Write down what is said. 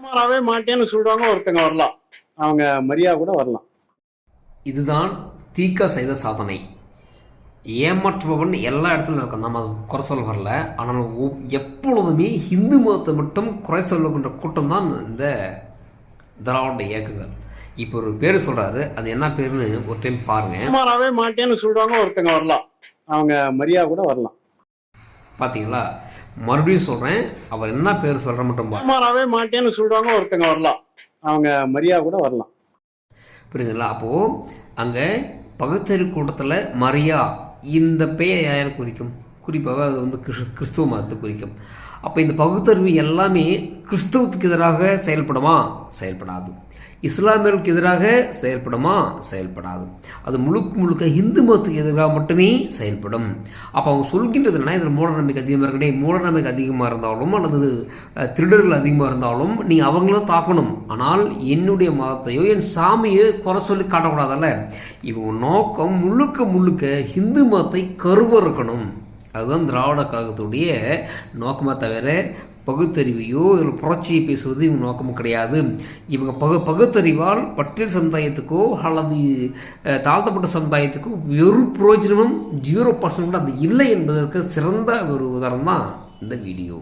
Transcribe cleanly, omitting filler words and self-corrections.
வரவே மாட்டேன்னு சொல்றவங்க ஒருத்தங்க வரலாம், அவங்க மரியா கூட வரலாம். இதுதான் தீக்கா செய்த சாதனை. ஏமாற்றுபவன் எல்லா இடத்துலையும் இருக்கும், நம்ம குறை சொல்ல வரல. ஆனால் எப்பொழுதுமே இந்து மதத்தை மட்டும் குறை சொல்லுகின்ற கூட்டம் தான் இந்த திராவிட இயக்கங்கள். இப்போ ஒரு பேர் சொல்றாரு, அது என்ன பேருன்னு ஒரு டைம் பாருங்க. வரவே மாட்டேன்னு சொல்றவங்க ஒருத்தங்க வரலாம், அவங்க மரியா கூட வரலாம். பாத்தீங்களா? மறுபடியும் சொல்றேன், அவர் என்ன பேர் சொல்ற மட்டும் வரவே மாட்டேன்னு சொல்றவங்க ஒருத்தங்க வரலாம், அவங்க மரியா கூட வரலாம். புரியுதுங்களா? அப்போ அங்க பகுத்தறிவு கூட்டத்தில் மரியா இந்த பெயர் யாரை குறிக்கும்? குறிப்பாக அது வந்து கிறிஸ்துவ மதத்தை குறிக்கும். அப்போ இந்த பகுத்தறிவு எல்லாமே கிறிஸ்தவத்துக்கு எதிராக செயல்படுமா? செயல்படாது. இஸ்லாமியர்களுக்கு எதிராக செயல்படுமா? செயல்படாது. அது முழுக்க முழுக்க இந்து மதத்துக்கு எதிராக மட்டுமே செயல்படும். அப்போ அவங்க சொல்கின்றது என்னன்னா, இதில் மூட நம்பிக்கை அதிகமாக இருக்கே, மூட நம்பிக்கை அதிகமாக இருந்தாலும் அல்லது திருடர்கள் அதிகமாக இருந்தாலும் நீ அவங்கள தாக்கணும், ஆனால் என்னுடைய மதத்தையோ என் சாமியோ குறை சொல்லி காட்டக்கூடாதல்ல. இவங்க நோக்கம் முழுக்க முழுக்க இந்து மதத்தை கருவறுக்கணும். அதுதான் திராவிட கழகத்துடைய நோக்கமாக தவிர பகுத்தறிவையோ இல்லை புரட்சியை பேசுவது இவங்க நோக்கமும் கிடையாது. இவங்க பகுத்தறிவால் பட்டியல் சமுதாயத்துக்கோ அல்லது தாழ்த்தப்பட்ட சமுதாயத்துக்கோ ஒரு பிரயோஜனமும் 0% கூட அது இல்லை என்பதற்கு சிறந்த ஒரு உதாரணம் தான் இந்த வீடியோ.